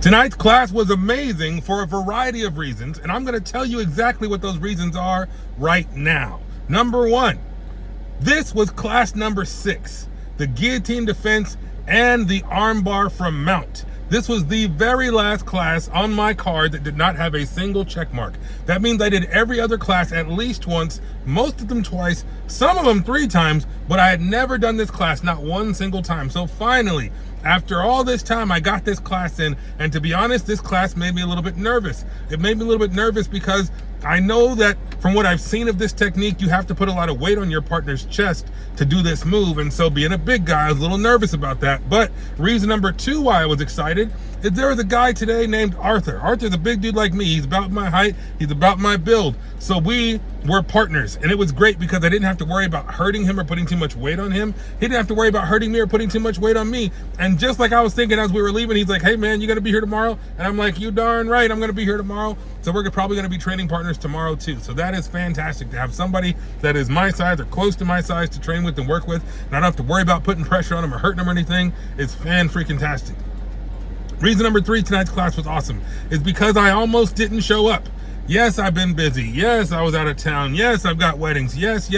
Tonight's class was amazing for a variety of reasons, and I'm going to tell you exactly what those reasons are right now. Number one, this was class number 6, the guillotine defense and the armbar from mount. This was the very last class on my card that did not have a single check mark. That means I did every other class at least once, most of them twice, some of them 3 times, but I had never done this class, not one single time. So finally, after all this time, I got this class in, and to be honest, this class made me a little bit nervous. It made me a little bit nervous because I know that from what I've seen of this technique, you have to put a lot of weight on your partner's chest to do this move, and so being a big guy, I was a little nervous about that. But reason number 2 why I was excited is there was a guy today named Arthur. Arthur's a big dude like me. He's about my height. He's about my build. So we were partners, and it was great because I didn't have to worry about hurting him or putting too much weight on him. He didn't have to worry about hurting me or putting too much weight on me. And just like I was thinking as we were leaving, he's like, hey man, you gonna be here tomorrow? And I'm like, you darn right, I'm gonna be here tomorrow. So we're probably gonna be training partners tomorrow too. So that is fantastic to have somebody that is my size or close to my size to train with and work with, and I don't have to worry about putting pressure on him or hurting him or anything. It's fan-freaking-tastic. Reason number 3, tonight's class was awesome, is because I almost didn't show up. Yes, I've been busy. Yes, I was out of town. Yes, I've got weddings. Yes.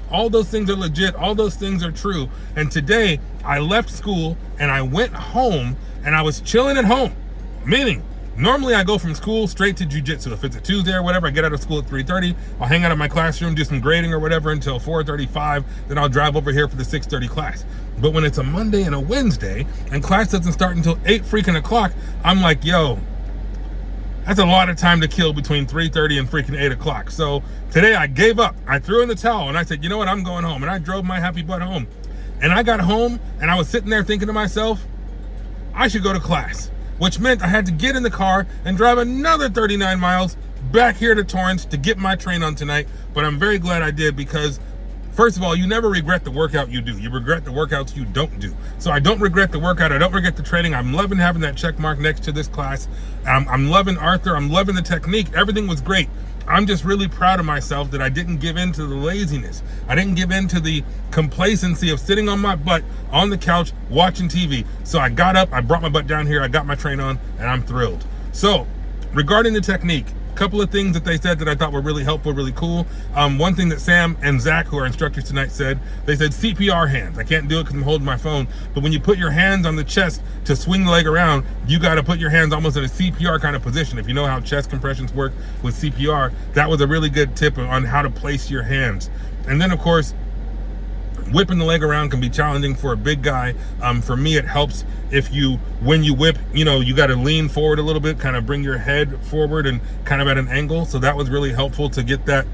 All those things are legit. All those things are true. And today, I left school and I went home and I was chilling at home. Meaning, normally I go from school straight to jiu-jitsu. If it's a Tuesday or whatever, I get out of school at 3:30. I'll hang out in my classroom, do some grading or whatever until 4:35. Then I'll drive over here for the 6:30 class. But when it's a Monday and a Wednesday and class doesn't start until 8 freaking o'clock, I'm like, yo, that's a lot of time to kill between 3:30 and freaking 8 o'clock. So today I gave up. I threw in the towel and I said, you know what, I'm going home. And I drove my happy butt home. And I got home and I was sitting there thinking to myself, I should go to class, which meant I had to get in the car and drive another 39 miles back here to Torrance to get my train on tonight. But I'm very glad I did because, first of all, you never regret the workout you do. You regret the workouts you don't do. So I don't regret the workout. I don't regret the training. I'm loving having that check mark next to this class. I'm loving Arthur. I'm loving the technique. Everything was great. I'm just really proud of myself that I didn't give in to the laziness. I didn't give in to the complacency of sitting on my butt on the couch watching TV. So I got up, I brought my butt down here, I got my train on, and I'm thrilled. So regarding the technique, couple of things that they said that I thought were really helpful, really cool. One thing that Sam and Zach, who are instructors tonight, said, they said CPR hands. I can't do it because I'm holding my phone, but when you put your hands on the chest to swing the leg around, you got to put your hands almost in a CPR kind of position. If you know how chest compressions work with CPR, that was a really good tip on how to place your hands. And then of course, whipping the leg around can be challenging for a big guy. For me, it helps if when you whip, you got to lean forward a little bit, kind of bring your head forward and kind of at an angle. So that was really helpful to get that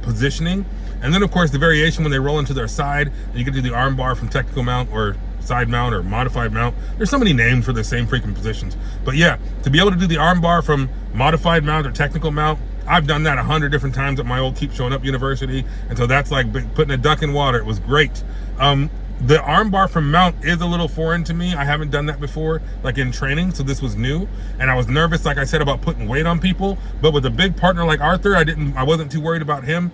positioning. And then of course, the variation when they roll into their side, and you can do the arm bar from technical mount or side mount or modified mount. There's so many names for the same freaking positions. But yeah, to be able to do the arm bar from modified mount or technical mount, I've done that 100 different times at my old Keep Showing Up University. And so that's like putting a duck in water. It was great. The arm bar from mount is a little foreign to me. I haven't done that before, like in training. So this was new. And I was nervous, like I said, about putting weight on people. But with a big partner like Arthur, I wasn't too worried about him.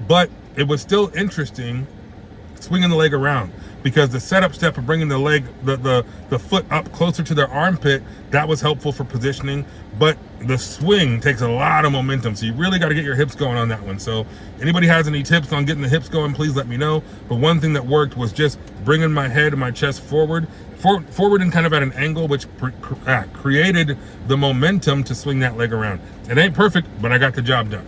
But it was still interesting swinging the leg around, because the setup step of bringing the leg, the foot up closer to their armpit, that was helpful for positioning. But the swing takes a lot of momentum, so you really got to get your hips going on that one. So anybody has any tips on getting the hips going, please let me know. But one thing that worked was just bringing my head and my chest forward and kind of at an angle, which created the momentum to swing that leg around. It ain't perfect, but I got the job done.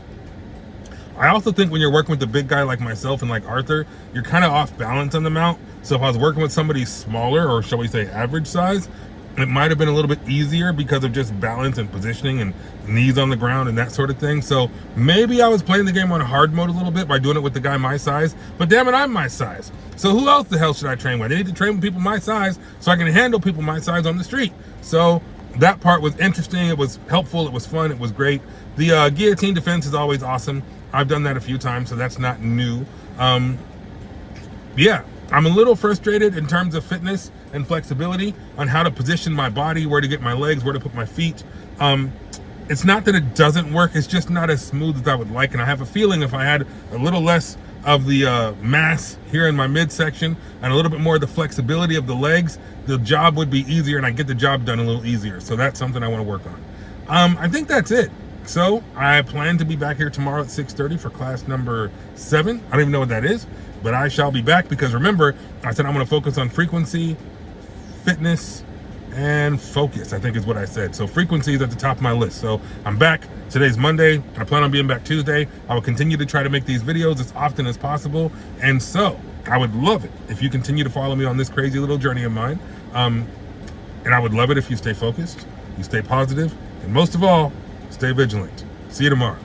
I also think when you're working with a big guy like myself and like Arthur, you're kind of off balance on the mount. So if I was working with somebody smaller, or shall we say average size, it might have been a little bit easier because of just balance and positioning and knees on the ground and that sort of thing. So maybe I was playing the game on hard mode a little bit by doing it with the guy my size, but damn it, I'm my size. So who else the hell should I train with? I need to train with people my size so I can handle people my size on the street. So that part was interesting. It was helpful. It was fun. It was great. The guillotine defense is always awesome. I've done that a few times, so that's not new. Yeah, I'm a little frustrated in terms of fitness and flexibility on how to position my body, where to get my legs, where to put my feet. It's not that it doesn't work, it's just not as smooth as I would like. And I have a feeling if I had a little less of the mass here in my midsection and a little bit more of the flexibility of the legs, the job would be easier and I get the job done a little easier. So that's something I want to work on. I think that's it. So I plan to be back here tomorrow at 6:30 for class number 7. I don't even know what that is, but I shall be back because remember, I said I'm going to focus on frequency, fitness, and focus, I think is what I said. So frequency is at the top of my list. So I'm back. Today's Monday. I plan on being back Tuesday. I will continue to try to make these videos as often as possible. And so I would love it if you continue to follow me on this crazy little journey of mine. And I would love it if you stay focused, you stay positive, and most of all, stay vigilant. See you tomorrow.